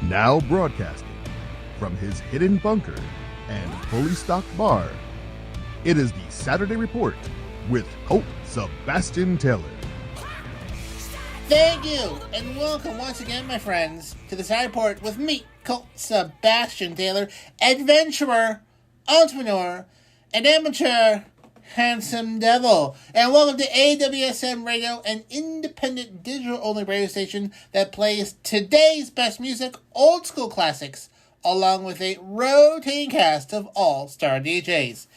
Now broadcasting from his hidden bunker and fully stocked bar, it is the Saturday Report with Colt Sebastian Taylor. Thank you, and welcome once again, my friends, to the Saturday Report with me, Colt Sebastian Taylor, adventurer, entrepreneur, and amateur handsome devil. And welcome to AWSM Radio, an independent digital-only radio station that plays today's best music, old school classics, along with a rotating cast of all-star DJs.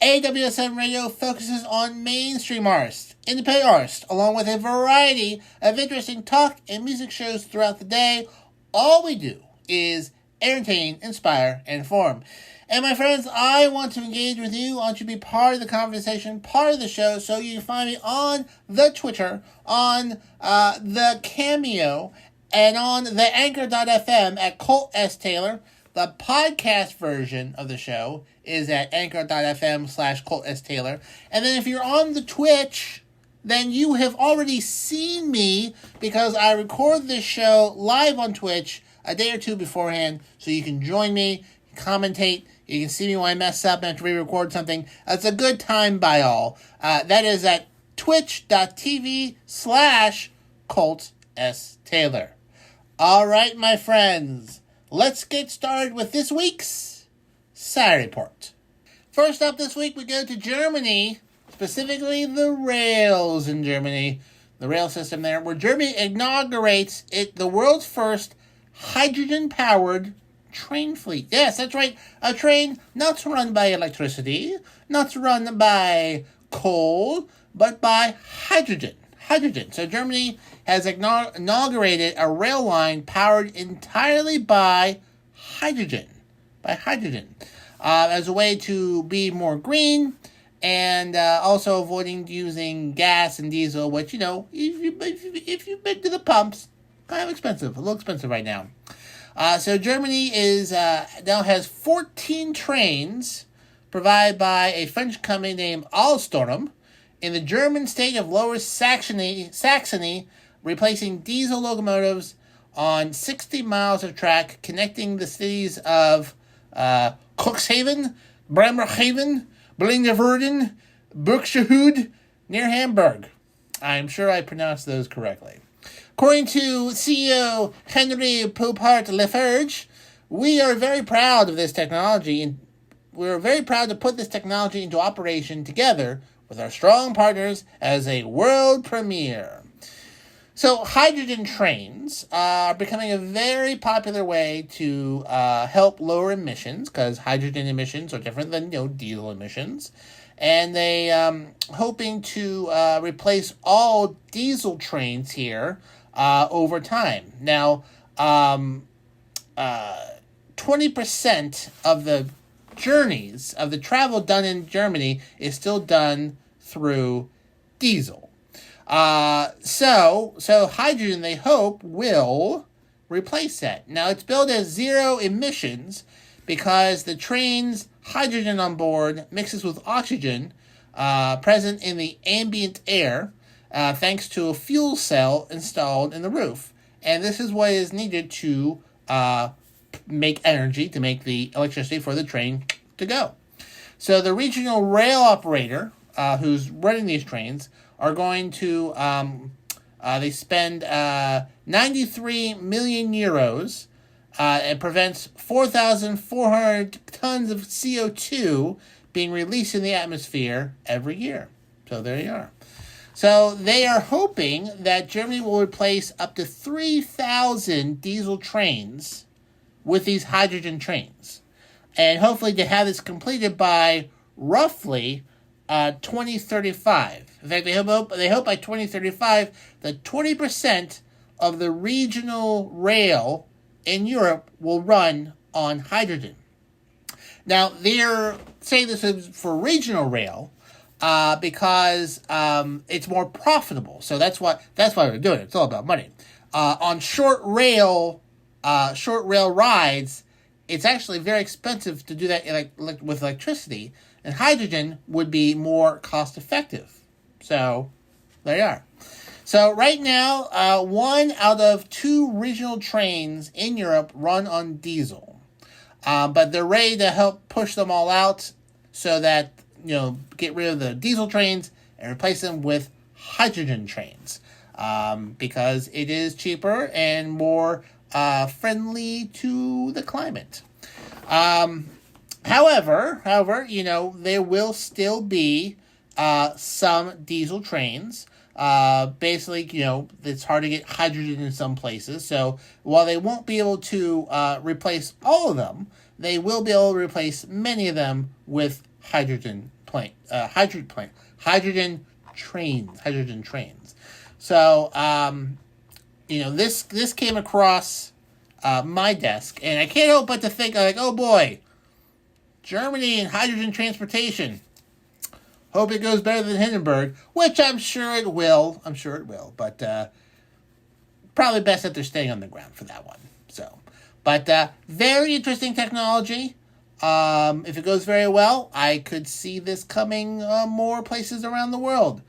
AWSM Radio focuses on mainstream artists, independent artists, along with a variety of interesting talk and music shows throughout the day. All we do is entertain, inspire, and inform. And my friends, I want to engage with you. I want you to be part of the conversation, part of the show, so you can find me on the Twitter, on the Cameo, and on the Anchor.fm at Colt S. Taylor. The podcast version of the show is at Anchor.fm/Colt S. Taylor. And then if you're on the Twitch, then you have already seen me because I record this show live on Twitch a day or two beforehand, so you can join me, commentate. You can see me when I mess up and have to re-record something. It's a good time by all. That is at twitch.tv/Colt S. Taylor. All right, my friends. Let's get started with this week's Saturday Report. First up this week, we go to Germany, specifically the rails in Germany, the rail system there, where Germany inaugurates the world's first hydrogen-powered train fleet. Yes, that's right. A train not run by electricity, not run by coal, but by hydrogen. So Germany has inaugurated a rail line powered entirely by hydrogen. As a way to be more green and also avoiding using gas and diesel, which, you know, if you've been to the pumps, kind of expensive, a little expensive right now. So Germany now has 14 trains provided by a French company named Alstom in the German state of Lower Saxony, replacing diesel locomotives on 60 miles of track connecting the cities of Cuxhaven, Bremerhaven, Blingerwerden, Buxtehude, near Hamburg. I'm sure I pronounced those correctly. According to CEO Henry Poupart Lafarge, we are very proud of this technology, and we're very proud to put this technology into operation together with our strong partners as a world premiere. So hydrogen trains are becoming a very popular way to help lower emissions, because hydrogen emissions are different than diesel emissions. And they hoping to replace all diesel trains here over time. Now, 20% of the journeys of the travel done in Germany is still done through diesel. So hydrogen, they hope, will replace that. Now, it's billed as zero emissions because the train's hydrogen on board mixes with oxygen present in the ambient air thanks to a fuel cell installed in the roof. And this is what is needed to make energy, to make the electricity for the train to go. So the regional rail operator who's running these trains are going to, they spend 93 million euros. It prevents 4,400 tons of CO2 being released in the atmosphere every year. So there you are. So they are hoping that Germany will replace up to 3,000 diesel trains with these hydrogen trains. And hopefully to have this completed by roughly 2035. In fact, they hope by 2035 that 20% of the regional rail in Europe will run on hydrogen. Now, they're saying this is for regional rail because it's more profitable. So that's why we're doing it. It's all about money. On short rail rides, it's actually very expensive to do that with electricity, and hydrogen would be more cost effective. So there you are. So right now, 1 out of 2 regional trains in Europe run on diesel. But they're ready to help push them all out so that, get rid of the diesel trains and replace them with hydrogen trains. Because it is cheaper and more friendly to the climate. However, there will still be some diesel trains. Basically, it's hard to get hydrogen in some places. So while they won't be able to replace all of them, they will be able to replace many of them with hydrogen trains. So, this came across my desk, and I can't help but to think, oh boy, Germany and hydrogen transportation. Hope it goes better than Hindenburg, which I'm sure it will. But probably best that they're staying on the ground for that one. So, but very interesting technology. If it goes very well, I could see this coming more places around the world.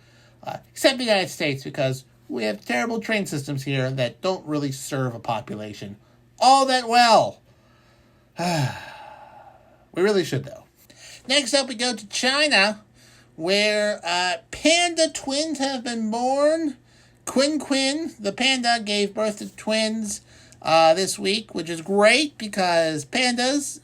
Except the United States, because we have terrible train systems here that don't really serve a population all that well. We really should, though. Next up, we go to China, where panda twins have been born. Quin, the panda, gave birth to twins this week, which is great because pandas,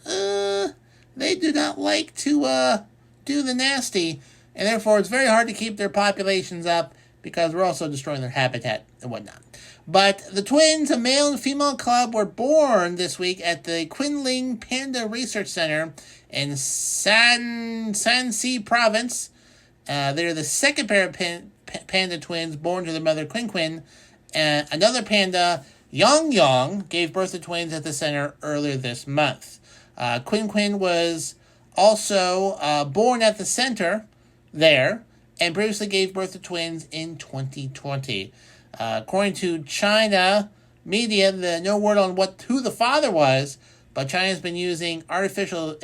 they do not like to do the nasty, and therefore it's very hard to keep their populations up because we're also destroying their habitat and whatnot. But the twins, a male and female cub, were born this week at the Qinling Panda Research Center in Shanxi Province. They're the second pair of panda twins born to their mother Quin. Another panda, Yang, gave birth to twins at the center earlier this month. Quin was also born at the center there and previously gave birth to twins in 2020. According to China media, no word on who the father was, but China's been using artificial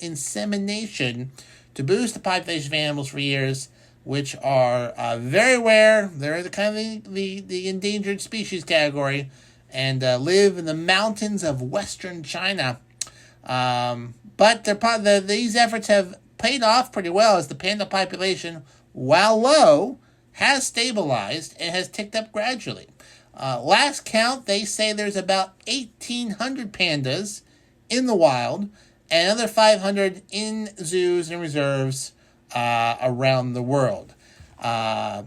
insemination to boost the population of animals for years, which are very rare. They're kind of the endangered species category and live in the mountains of western China. But these efforts have paid off pretty well as the panda population, while low, has stabilized and has ticked up gradually. Last count, they say there's about 1,800 pandas in the wild and another 500 in zoos and reserves around the world. So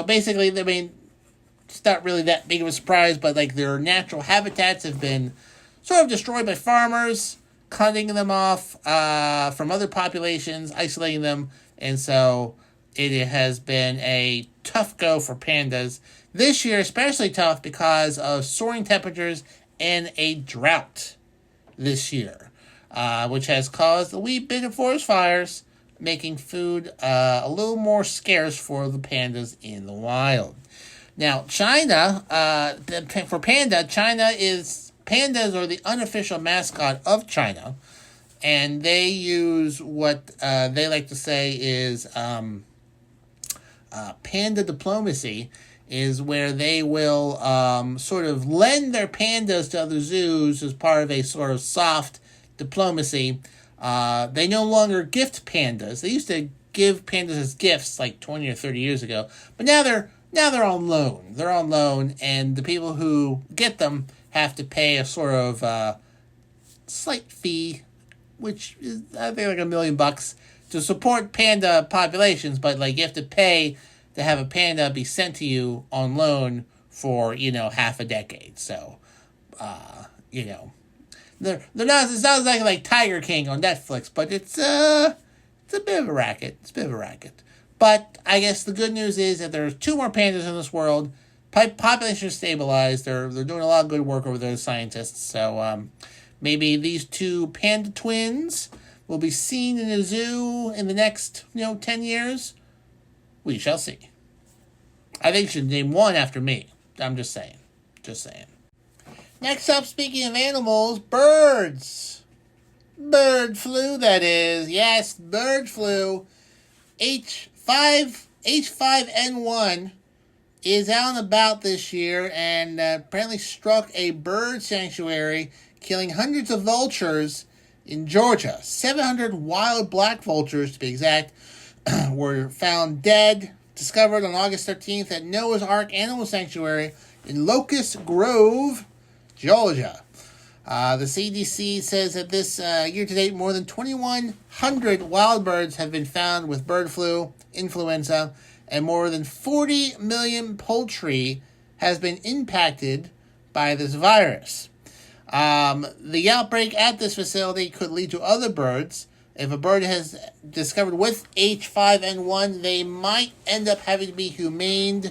basically, it's not really that big of a surprise, but their natural habitats have been sort of destroyed by farmers, cutting them off from other populations, isolating them, and so it has been a tough go for pandas. This year, especially tough because of soaring temperatures and a drought this year, which has caused a wee bit of forest fires, making food a little more scarce for the pandas in the wild. Now, China, for panda, pandas are the unofficial mascot of China, and they use what they like to say is panda diplomacy, is where they will sort of lend their pandas to other zoos as part of a sort of soft diplomacy. They no longer gift pandas. They used to give pandas as gifts 20 or 30 years ago, but now they're on loan. They're on loan, and the people who get them have to pay a sort of slight fee, which is I think $1 million to support panda populations, but you have to pay to have a panda be sent to you on loan for half a decade. So they're not. It's not like Tiger King on Netflix, but it's a bit of a racket. But I guess the good news is that there's 2 more pandas in this world. Population is stabilized. They're doing a lot of good work over there, scientists. So maybe these 2 panda twins will be seen in a zoo in the next 10 years. We shall see. I think you should name one after me. I'm just saying. Next up, speaking of animals, birds. Bird flu, that is. Yes, bird flu. H5 H5N1 is out and about this year and apparently struck a bird sanctuary, killing hundreds of vultures in Georgia. 700 wild black vultures, to be exact, were found dead, discovered on August 13th at Noah's Ark Animal Sanctuary in Locust Grove, Georgia. The CDC says that this year-to-date, more than 2,100 wild birds have been found with bird flu, influenza, and more than 40 million poultry has been impacted by this virus. The outbreak at this facility could lead to other birds. If a bird is discovered with H5N1, they might end up having to be humanely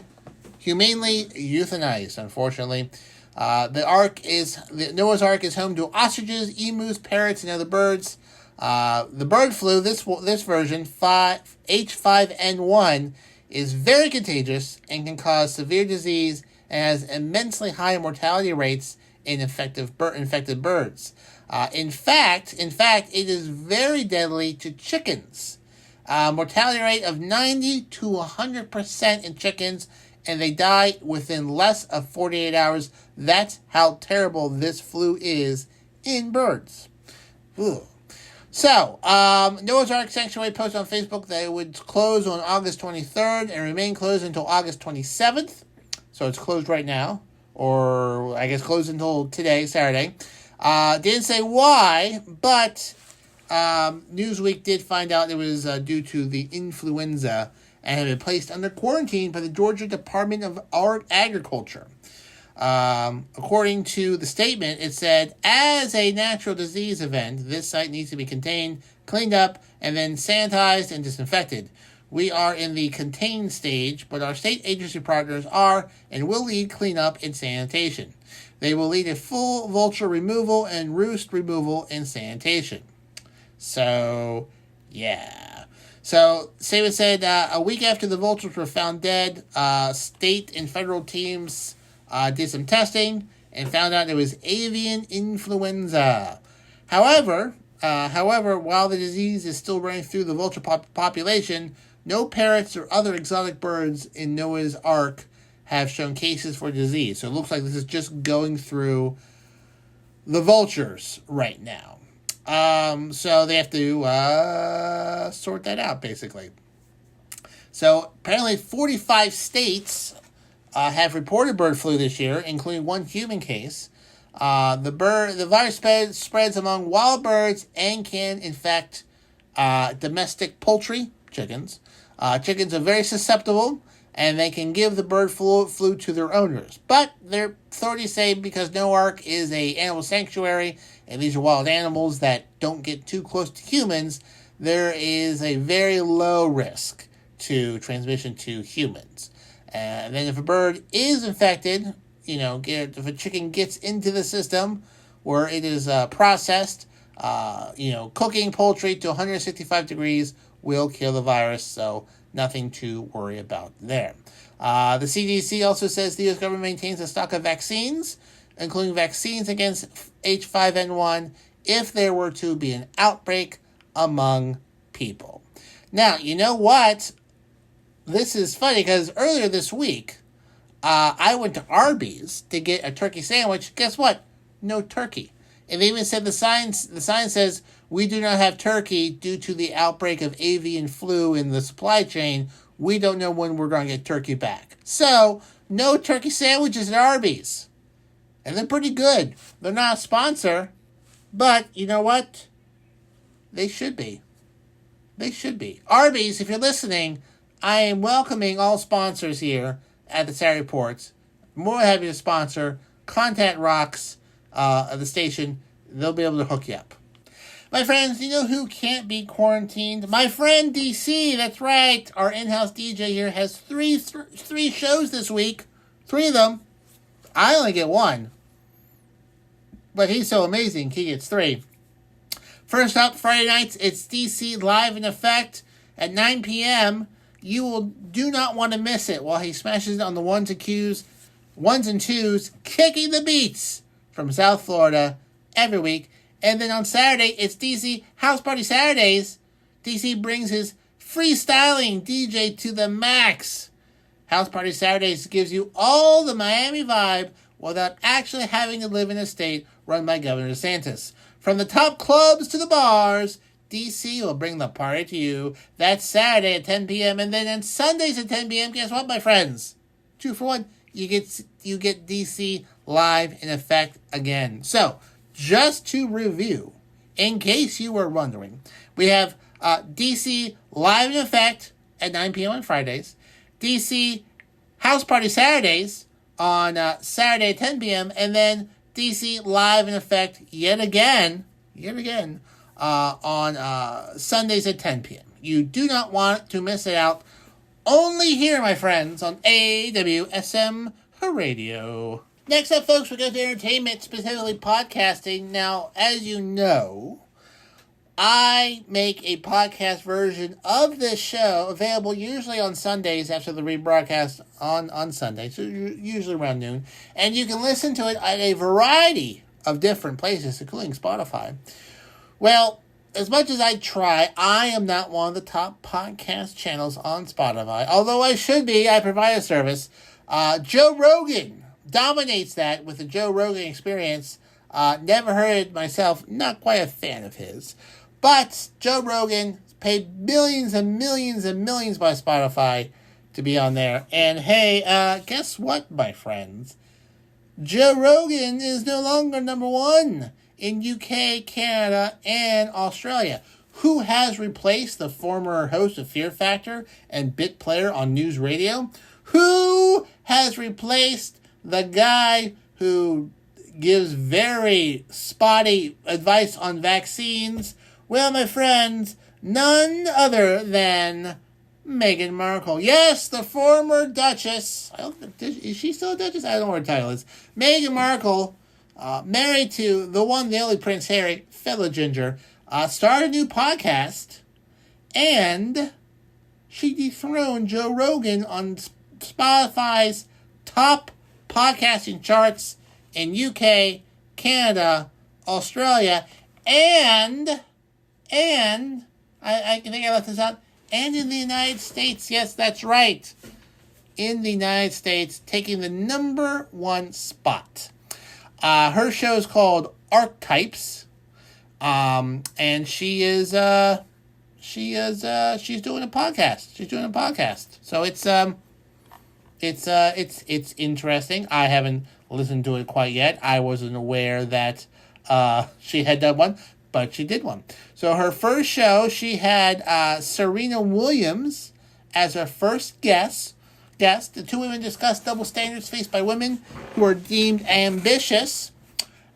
euthanized, unfortunately. The Noah's Ark is home to ostriches, emus, parrots, and other birds. The bird flu, this version, H5N1, is very contagious and can cause severe disease and has immensely high mortality rates in infected birds. In fact, it is very deadly to chickens. Mortality rate of 90 to 100% in chickens, and they die within less of 48 hours. That's how terrible this flu is in birds. Ugh. So, Noah's Ark Sanctuary posted on Facebook that it would close on August 23rd and remain closed until August 27th. So it's closed right now, or I guess closed until today, Saturday. Didn't say why, but Newsweek did find out it was due to the influenza and had been placed under quarantine by the Georgia Department of Agriculture. According to the statement, it said, as a natural disease event, this site needs to be contained, cleaned up, and then sanitized and disinfected. We are in the contained stage, but our state agency partners are and will lead cleanup and sanitation. They will lead a full vulture removal and roost removal and sanitation. So, yeah. So, Saban said, a week after the vultures were found dead, state and federal teams did some testing and found out it was avian influenza. However, while the disease is still running through the vulture population, no parrots or other exotic birds in Noah's Ark have shown cases for disease. So it looks like this is just going through the vultures right now. So they have to sort that out, basically. So apparently 45 states have reported bird flu this year, including one human case. The virus spreads among wild birds and can infect domestic poultry, chickens. Chickens are very susceptible, and they can give the bird flu to their owners. But their authorities say because Noah's Ark is an animal sanctuary, and these are wild animals that don't get too close to humans, there is a very low risk to transmission to humans. And then if a bird is infected, if a chicken gets into the system where it is processed, cooking poultry to 165 degrees will kill the virus, so nothing to worry about there. The CDC also says the U.S. government maintains a stock of vaccines, including vaccines against H5N1, if there were to be an outbreak among people. Now, you know what? This is funny because earlier this week, I went to Arby's to get a turkey sandwich. Guess what? No turkey. And they even said the sign says, we do not have turkey due to the outbreak of avian flu in the supply chain. We don't know when we're going to get turkey back. So, no turkey sandwiches at Arby's. And they're pretty good. They're not a sponsor. But, you know what? They should be. They should be. Arby's, if you're listening, I am welcoming all sponsors here at the Saturday Reports. More happy to sponsor. Contact Rocks of the station. They'll be able to hook you up. My friends, you know who can't be quarantined? My friend DC, that's right. Our in-house DJ here has three shows this week. 3 of them. I only get 1. But he's so amazing, he gets 3. First up, Friday nights, it's DC Live in Effect at 9 p.m. You do not want to miss it while he smashes on the ones and twos, kicking the beats from South Florida every week. And then on Saturday, it's DC House Party Saturdays. DC brings his freestyling DJ to the max. House Party Saturdays gives you all the Miami vibe without actually having to live in a state run by Governor DeSantis. From the top clubs to the bars, DC will bring the party to you. That's Saturday at 10 p.m. And then on Sundays at 10 p.m., guess what, my friends? 2 for 1. You get DC live in effect again. So, just to review, in case you were wondering, we have DC live in effect at 9 p.m. on Fridays, DC House Party Saturdays on Saturday at 10 p.m., and then DC live in effect yet again, on Sundays at 10 p.m. You do not want to miss it out. Only here, my friends, on AWSM Radio. Next up, folks, we go to entertainment, specifically podcasting. Now, as you know, I make a podcast version of this show available usually on Sundays after the rebroadcast on Sunday, so usually around noon. And you can listen to it at a variety of different places, including Spotify. Well, as much as I try, I am not one of the top podcast channels on Spotify. Although I should be, I provide a service. Joe Rogan dominates that with the Joe Rogan Experience. Never heard it myself, not quite a fan of his. But Joe Rogan paid millions and millions and millions by Spotify to be on there. And hey, guess what, my friends? Joe Rogan is no longer number one in UK, Canada, and Australia. Who has replaced the former host of Fear Factor and bit player on News Radio? Who has replaced the guy who gives very spotty advice on vaccines? Well, my friends, none other than Meghan Markle. Yes, the former Duchess. Is she still a Duchess? I don't know what her title is. Meghan Markle, married to the one, the only Prince Harry, fellow ginger, started a new podcast, and she dethroned Joe Rogan on Spotify's top podcasting charts in UK, Canada, Australia, and I think I left this out, and in the United States. Yes, that's right. In the United States, taking the number one spot. Her show is called Archetypes, and she's doing a podcast. She's doing a podcast. So it's interesting. I haven't listened to it quite yet. I wasn't aware that she had done one, but she did one. So her first show, she had Serena Williams as her first guest. The two women discussed double standards faced by women who are deemed ambitious,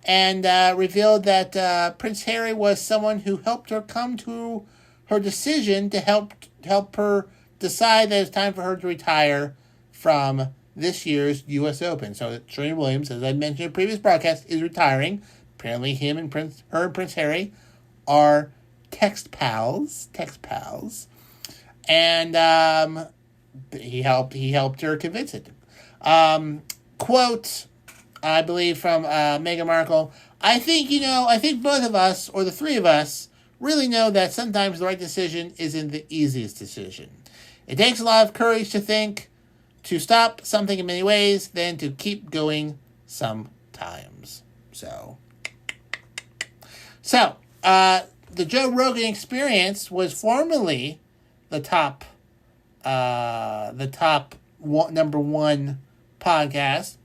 and revealed that Prince Harry was someone who helped her come to her decision to help her decide that it's time for her to retire from this year's U.S. Open. So Serena Williams, as I mentioned in a previous broadcast, is retiring. Apparently, her and Prince Harry are text pals, and he helped her convince it. Quote, I believe from Meghan Markle, I think both of us, or the three of us, really know that sometimes the right decision isn't the easiest decision. It takes a lot of courage to stop something in many ways, than to keep going sometimes. So, the Joe Rogan Experience was formerly the top number one podcast.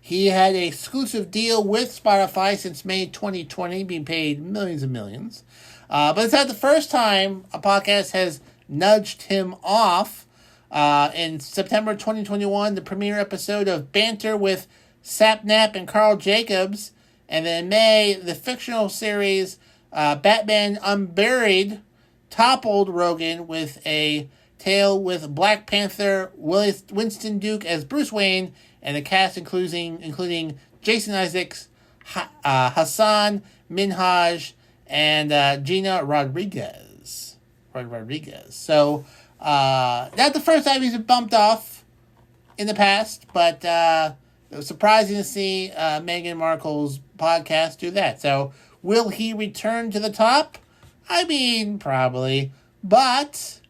He had an exclusive deal with Spotify since May 2020, being paid millions and millions. But it's not the first time a podcast has nudged him off. In September 2021, the premiere episode of Banter with Sapnap and Carl Jacobs. And then in May, the fictional series Batman Unburied toppled Rogan with a tale with Black Panther Winston Duke as Bruce Wayne, and a cast including Jason Isaacs, Hassan Minhaj, and Gina Rodriguez. So, not the first time he's been bumped off in the past, but it was surprising to see Meghan Markle's podcast do that. So, will he return to the top? I mean, probably. But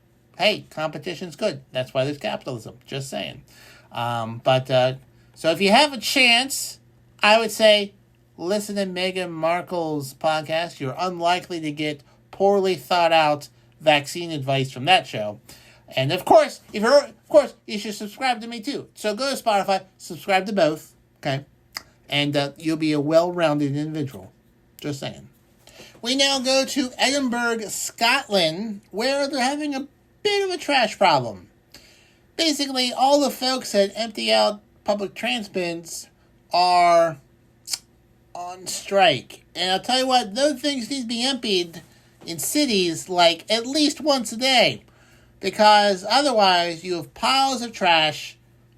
hey, competition's good. That's why there's capitalism. Just saying. So if you have a chance, I would say listen to Meghan Markle's podcast. You're unlikely to get poorly thought out vaccine advice from that show. And of course, you should subscribe to me too. So go to Spotify, subscribe to both, okay? And you'll be a well-rounded individual. Just saying. We now go to Edinburgh, Scotland, where they're having a bit of a trash problem. Basically, all the folks that empty out public trash bins are on strike. And I'll tell you what, those things need to be emptied in cities like at least once a day. Because otherwise, you have piles of trash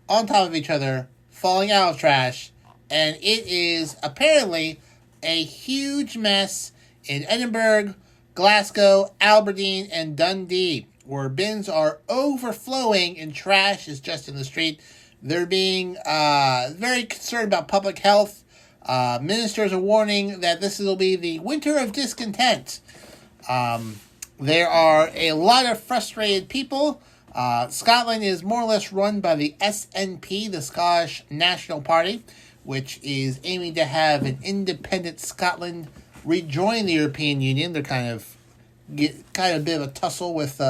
on top of each other, falling out of trash, and it is apparently a huge mess in Edinburgh, Glasgow, Aberdeen, and Dundee, where bins are overflowing and trash is just in the street. They're being very concerned about public health. Ministers are warning that this will be the winter of discontent. There are a lot of frustrated people. Scotland is more or less run by the SNP, the Scottish National Party, which is aiming to have an independent Scotland rejoin the European Union. They're kind of a bit of a tussle with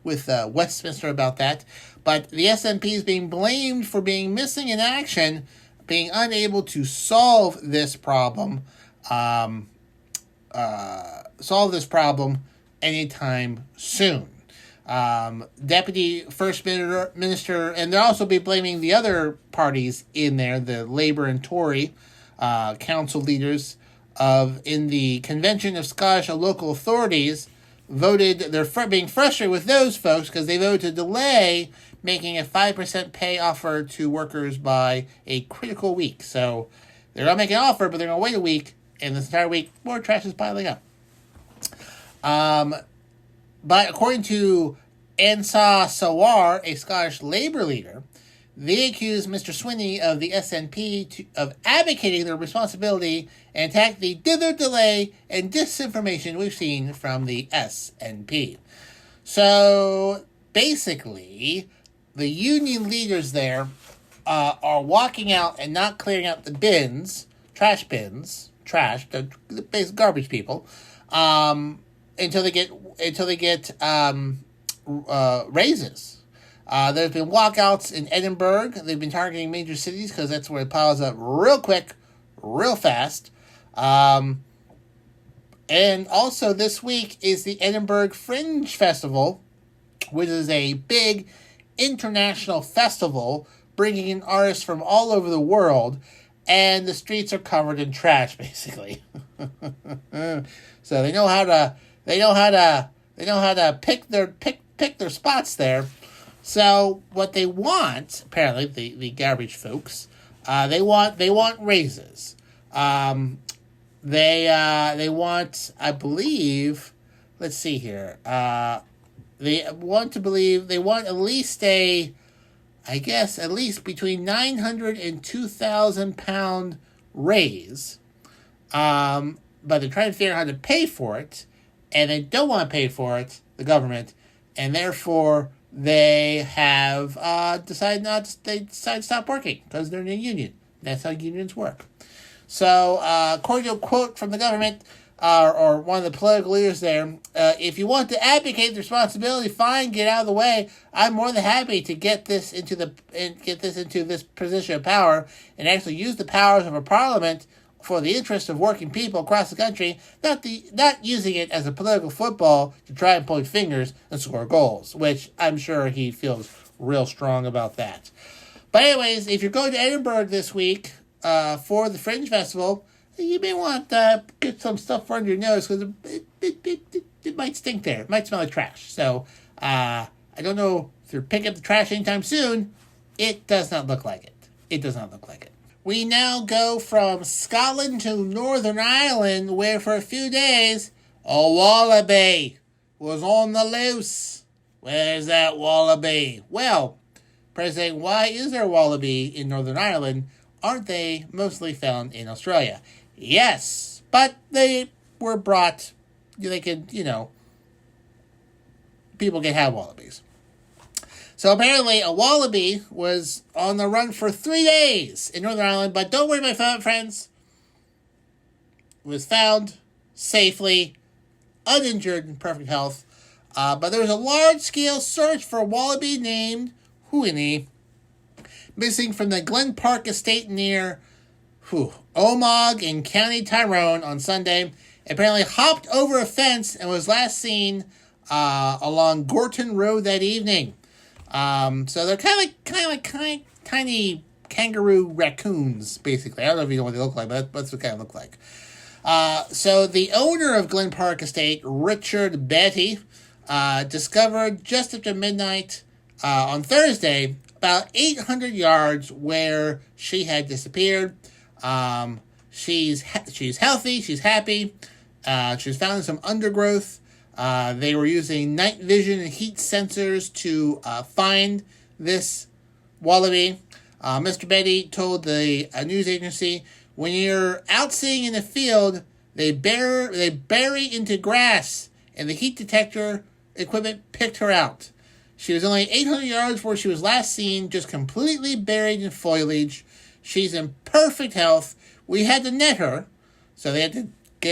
Westminster about that. But the SNP is being blamed for being missing in action, being unable to solve this problem. Anytime soon. Deputy First Minister, and they'll also be blaming the other parties in there, the Labour and Tory council leaders in the Convention of Scottish Local Authorities voted, they're being frustrated with those folks because they voted to delay making a 5% pay offer to workers by a critical week. So they're not making an offer, but they're going to wait a week, and this entire week, more trash is piling up. But according to Ansah Sawar, a Scottish Labour leader, they accuse Mr. Swinney of the SNP of abdicating their responsibility and attack the dither delay and disinformation we've seen from the SNP. So basically, the union leaders there are walking out and not clearing out the bins, the basic garbage people, until they get raises. There's been walkouts in Edinburgh. They've been targeting major cities because that's where it piles up real quick, real fast. And also this week is the Edinburgh Fringe Festival, which is a big international festival bringing in artists from all over the world, and the streets are covered in trash, basically. So they know how to pick their spots there. So what they want, apparently, the garbage folks, they want raises. They want, I believe, let's see here. They want at least at least between 900 and 2,000 pound raise. But they're trying to figure out how to pay for it, and they don't want to pay for it, the government, and therefore they have decided to stop working because they're in a union. That's how unions work. So, according to a quote from the government, or one of the political leaders there, if you want to abdicate the responsibility, fine, get out of the way. I'm more than happy to get this into this position of power and actually use the powers of a parliament for the interest of working people across the country, not using it as a political football to try and point fingers and score goals, which I'm sure he feels real strong about that. But anyways, if you're going to Edinburgh this week for the Fringe Festival, you may want to get some stuff under your nose because it might stink there. It might smell like trash. So I don't know if you're picking up the trash anytime soon. It does not look like it. We now go from Scotland to Northern Ireland, where for a few days, a wallaby was on the loose. Where's that wallaby? Well, President, why is there a wallaby in Northern Ireland? Aren't they mostly found in Australia? Yes, but they were brought, they could, people can have wallabies. So apparently a wallaby was on the run for 3 days in Northern Ireland, but don't worry, my friends. It was found safely, uninjured, in perfect health. But there was a large-scale search for a wallaby named Huini, missing from the Glen Park estate near Omagh in County Tyrone on Sunday. Apparently hopped over a fence and was last seen along Gorton Road that evening. So they're kind of like tiny kangaroo raccoons, basically. I don't know if you know what they look like, but that's what they kind of look like. So the owner of Glen Park Estate, Richard Betty, discovered just after midnight on Thursday about 800 yards where she had disappeared. She's healthy. She's happy. She was found in some undergrowth. They were using night vision and heat sensors to find this wallaby. Mr. Betty told the news agency, "When you're out seeing in the field, they bury into grass, and the heat detector equipment picked her out. She was only 800 yards where she was last seen, just completely buried in foliage. She's in perfect health. We had to net her, so they had to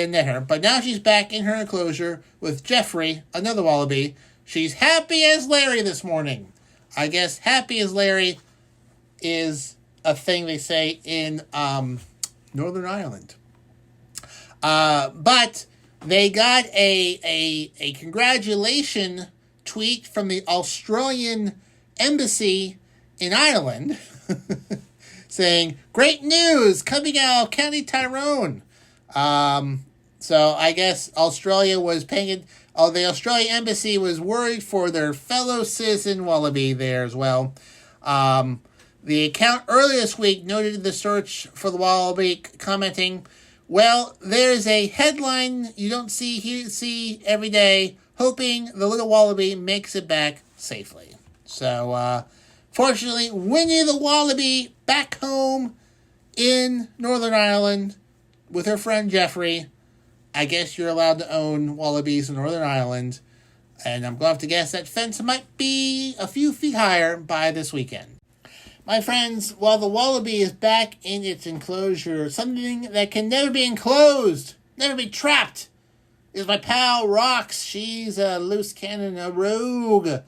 net her. But now she's back in her enclosure with Jeffrey, another wallaby. She's happy as Larry this morning." I guess happy as Larry is a thing they say in Northern Ireland. But they got a congratulation tweet from the Australian embassy in Ireland saying, "Great news coming out of County Tyrone." So I guess Australia was the Australian embassy was worried for their fellow citizen wallaby there as well. The account earlier this week noted the search for the wallaby, commenting, "Well, there's a headline you don't see every day, hoping the little wallaby makes it back safely." So, fortunately, Winnie the wallaby back home in Northern Ireland with her friend Jeffrey. I guess you're allowed to own wallabies in Northern Ireland, and I'm going to have to guess that fence might be a few feet higher by this weekend. My friends, while the wallaby is back in its enclosure, something that can never be enclosed, never be trapped, is my pal Rox. She's a loose cannon, a rogue,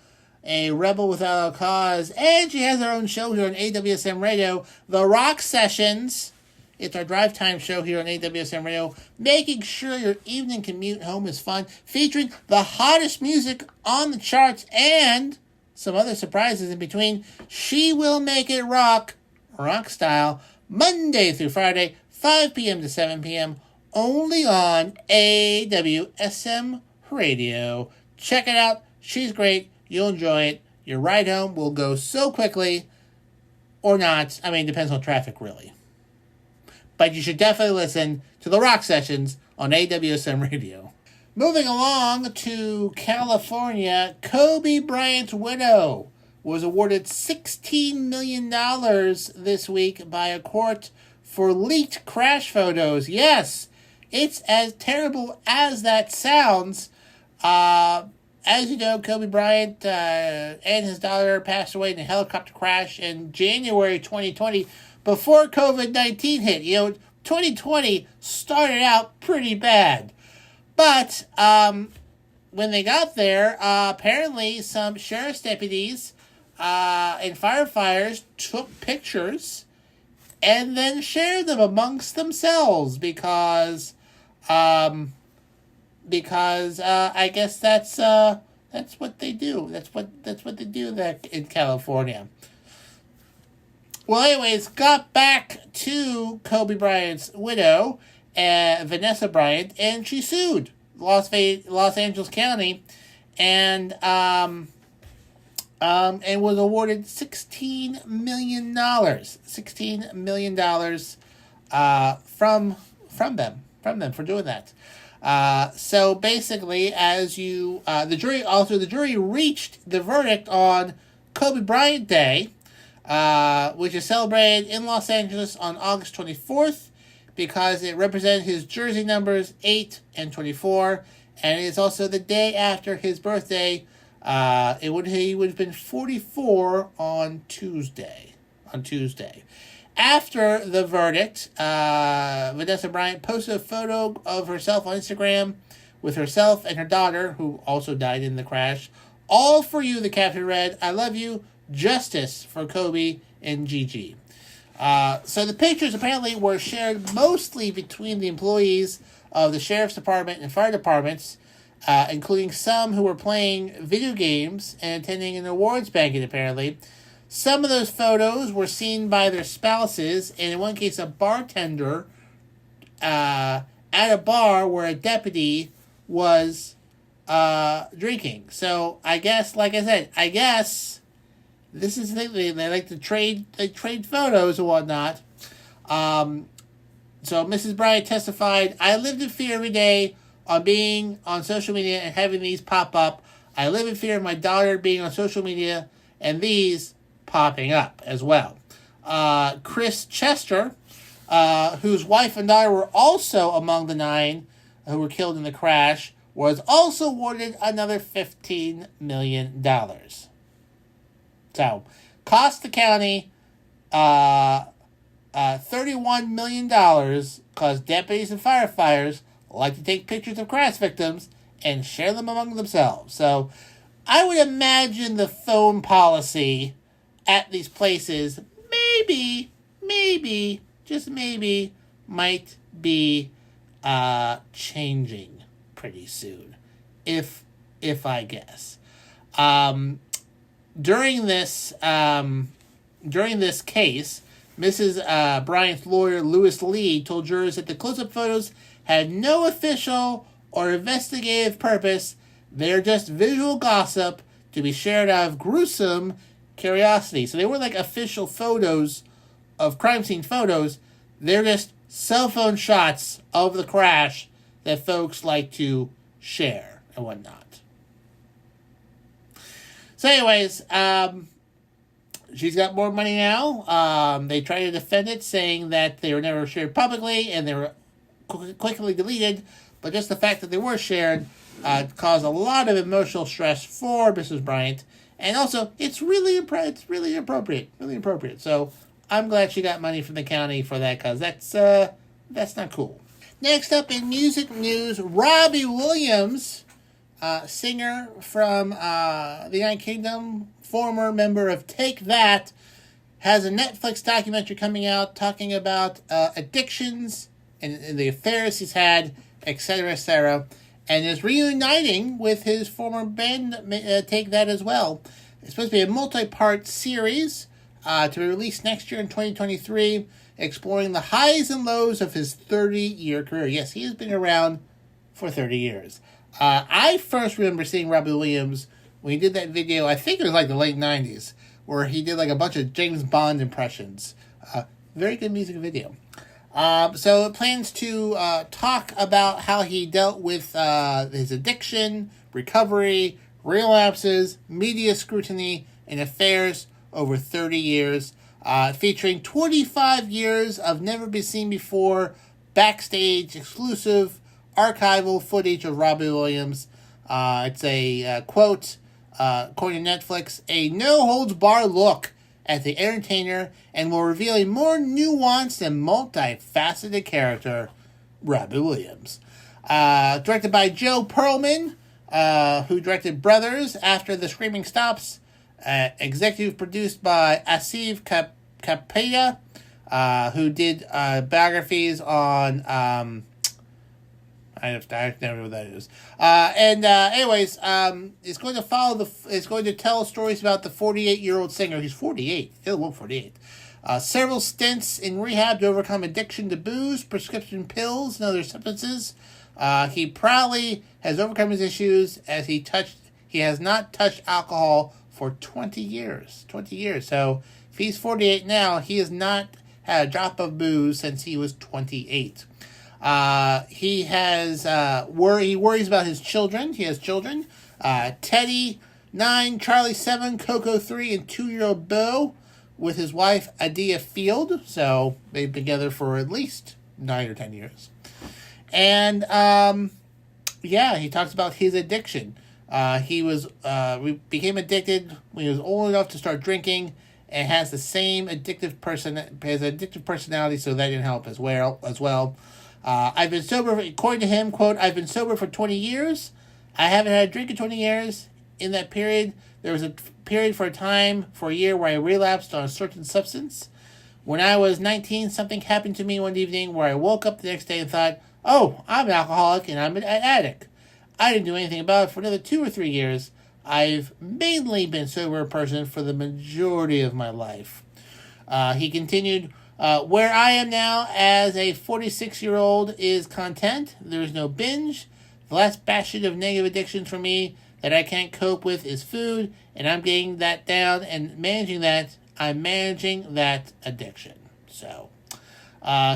a rebel without a cause, and she has her own show here on AWSM Radio, The Rock Sessions. It's our drive time show here on AWSM Radio, making sure your evening commute home is fun, featuring the hottest music on the charts and some other surprises in between. She will make it rock style, Monday through Friday, 5 p.m. to 7 p.m., only on AWSM Radio. Check it out. She's great. You'll enjoy it. Your ride home will go so quickly, or not. I mean, depends on traffic, really. But you should definitely listen to the Rock Sessions on AWSM Radio. Moving along to California, Kobe Bryant's widow was awarded $16 million this week by a court for leaked crash photos. Yes, it's as terrible as that sounds. As you know, Kobe Bryant and his daughter passed away in a helicopter crash in January 2020 before COVID-19 hit. 2020 started out pretty bad. But when they got there, apparently some sheriff's deputies and firefighters took pictures and then shared them amongst themselves because I guess that's what they do. That's what they do there in California. Well, anyways, got back to Kobe Bryant's widow, Vanessa Bryant, and she sued Los Angeles County, and was awarded $16 million. $16 million from them for doing that. So basically, the jury reached the verdict on Kobe Bryant Day, which is celebrated in Los Angeles on August 24th, because it represented his jersey numbers 8 and 24, and it is also the day after his birthday, He would have been 44 on Tuesday. After the verdict, Vanessa Bryant posted a photo of herself on Instagram with herself and her daughter, who also died in the crash. All for you, the caption read. I love you. Justice for Kobe and Gigi. So the pictures apparently were shared mostly between the employees of the sheriff's department and fire departments, including some who were playing video games and attending an awards banquet, apparently. Some of those photos were seen by their spouses, and in one case, a bartender at a bar where a deputy was drinking. So I guess, like I said, this is the thing. They like to trade photos and whatnot. So Mrs. Bryant testified, I lived in fear every day on being on social media and having these pop up. I live in fear of my daughter being on social media and these popping up as well. Chris Chester, whose wife and daughter were also among the 9 who were killed in the crash, was also awarded another $15 million. So, cost the county $31 million because deputies and firefighters like to take pictures of crash victims and share them among themselves. So, I would imagine the phone policy at these places maybe, just maybe, might be changing pretty soon, if I guess. During this case, Mrs. Bryant's lawyer, Louis Lee, told jurors that the close-up photos had no official or investigative purpose. They're just visual gossip to be shared out of gruesome curiosity. So they weren't like official photos of crime scene photos. They're just cell phone shots of the crash that folks like to share and whatnot. So anyways, she's got more money now. They try to defend it, saying that they were never shared publicly and they were quickly deleted. But just the fact that they were shared caused a lot of emotional stress for Mrs. Bryant. And also, it's really appropriate. So I'm glad she got money from the county for that, because that's not cool. Next up in music news, Robbie Williams, singer from the United Kingdom, former member of Take That, has a Netflix documentary coming out talking about addictions and the affairs he's had, etc., and is reuniting with his former band, Take That, as well. It's supposed to be a multi-part series to be released next year in 2023, exploring the highs and lows of his 30-year career. Yes, he has been around for 30 years. I first remember seeing Robbie Williams when he did that video, I think it was like the late 90s, where he did like a bunch of James Bond impressions. Very good music video. So it plans to talk about how he dealt with his addiction, recovery, relapses, media scrutiny, and affairs over 30 years, featuring 25 years of never-been-seen-before backstage exclusive archival footage of Robbie Williams. It's a quote, according to Netflix, a no-holds-barred look at the entertainer and will reveal a more nuanced and multifaceted character, Robbie Williams. Directed by Joe Perlman, who directed Brothers After the Screaming Stops. Executive produced by Asif Kapadia, who did biographies on... I don't know what that is. Anyways, it's going to it's going to tell stories about the 48-year-old singer. He's 48. He'll look 48. Several stints in rehab to overcome addiction to booze, prescription pills, and other substances. He proudly has overcome his issues as he has not touched alcohol for 20 years. 20 years. So if he's 48 now, he has not had a drop of booze since he was 28. He has he worries about his children. He has children. Teddy, 9, Charlie, 7, Coco, 3, and 2-year-old Bo, with his wife Adia Field. So they've been together for at least 9 or 10 years. And he talks about his addiction. He became addicted when he was old enough to start drinking, and has the same addictive personality, so that didn't help as well. I've been sober, according to him, quote, "I've been sober for 20 years. I haven't had a drink in 20 years. In that period, there was a period for a year where I relapsed on a certain substance. When I was 19, something happened to me one evening where I woke up the next day and thought, oh, I'm an alcoholic and I'm an addict. I didn't do anything about it for another 2 or 3 years. I've mainly been sober person for the majority of my life." He continued, "Where I am now as a 46-year-old is content. There is no binge. The last bastion of negative addiction for me that I can't cope with is food, and I'm getting that down and managing that. I'm managing that addiction." So,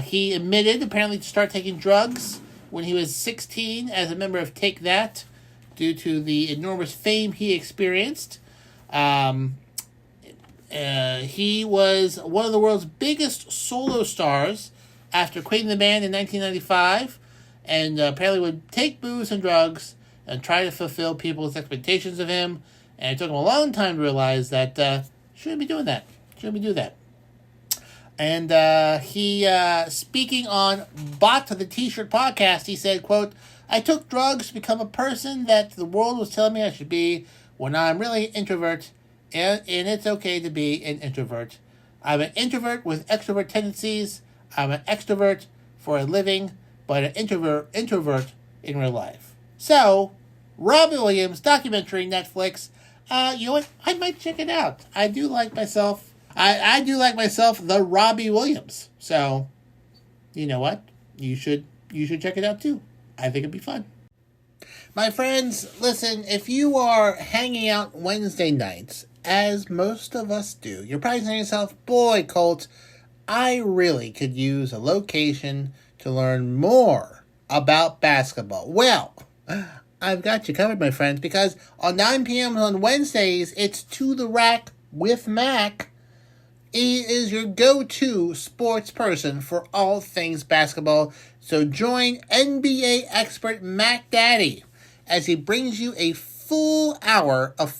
he admitted apparently to start taking drugs when he was 16 as a member of Take That due to the enormous fame he experienced. He was one of the world's biggest solo stars after quitting the band in 1995, and apparently would take booze and drugs and try to fulfill people's expectations of him. And it took him a long time to realize that shouldn't be doing that. And he, speaking on Bot to the T-shirt podcast, he said, quote, "I took drugs to become a person that the world was telling me I should be when I'm really an introvert, and it's okay to be an introvert. I'm an introvert with extrovert tendencies. I'm an extrovert for a living, but an introvert in real life." So, Robbie Williams, documentary, Netflix. You know what? I might check it out. I do like myself. I do like myself, the Robbie Williams. So, you know what? You should check it out too. I think it'd be fun. My friends, listen, if you are hanging out Wednesday nights, as most of us do, you're probably saying to yourself, boy, Colt, I really could use a location to learn more about basketball. Well, I've got you covered, my friends, because on 9 p.m. on Wednesdays, it's To The Rack with Mac. He is your go-to sports person for all things basketball. So join NBA expert Mac Daddy as he brings you a full hour of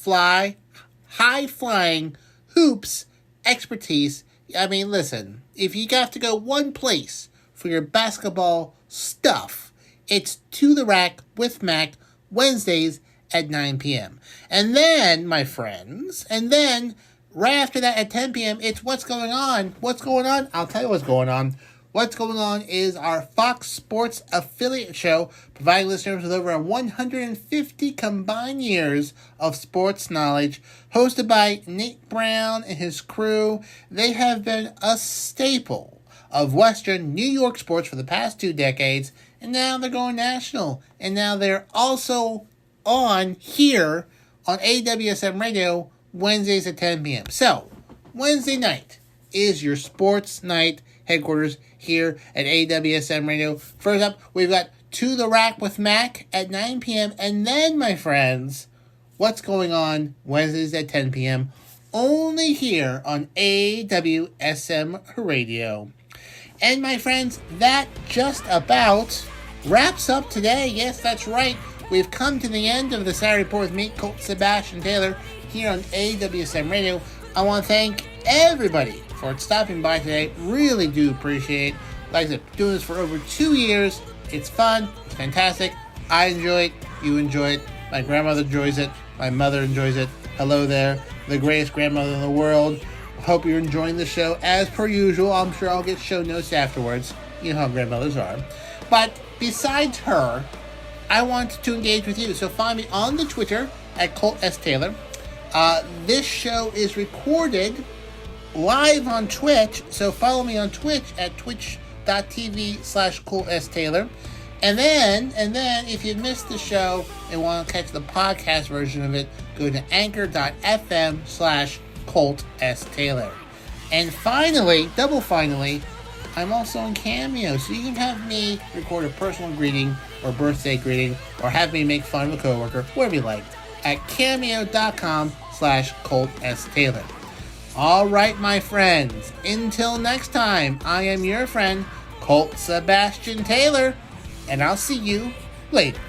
high-flying hoops expertise. I mean, listen, if you got to go one place for your basketball stuff, it's To The Rack with Mac, Wednesdays at 9 p.m. And then, my friends, right after that at 10 p.m., it's What's Going On. What's going on? I'll tell you what's going on. What's going on is our Fox Sports affiliate show, providing listeners with over 150 combined years of sports knowledge. Hosted by Nate Brown and his crew, they have been a staple of Western New York sports for the past 2 decades, and now they're going national. And now they're also on here on AWSM Radio Wednesdays at 10 p.m. So, Wednesday night is your sports night headquarters here at AWSM Radio. First up, we've got To The Rack with Mac at 9 p.m. And then, my friends, What's Going On Wednesdays at 10 p.m. only here on AWSM Radio. And, my friends, that just about wraps up today. Yes, that's right. We've come to the end of the Saturday Report with me, Colt Sebastian Taylor, here on AWSM Radio. I want to thank everybody for stopping by today. Really do appreciate it. Like I said, doing this for over 2 years. It's fun. It's fantastic. I enjoy it. You enjoy it. My grandmother enjoys it. My mother enjoys it. Hello there. The greatest grandmother in the world. Hope you're enjoying the show as per usual. I'm sure I'll get show notes afterwards. You know how grandmothers are. But besides her, I want to engage with you. So find me on the Twitter at Colt S. Taylor. This show is recorded live on Twitch, so follow me on Twitch at twitch.tv/Colt S. Taylor. And then, if you missed the show and want to catch the podcast version of it, go to anchor.fm/Colt S. Taylor. And finally, double finally, I'm also on Cameo, so you can have me record a personal greeting or birthday greeting, or have me make fun of a coworker, whatever you like, at cameo.com/Colt S. Taylor. All right, my friends, until next time, I am your friend, Colt Sebastian Taylor, and I'll see you later.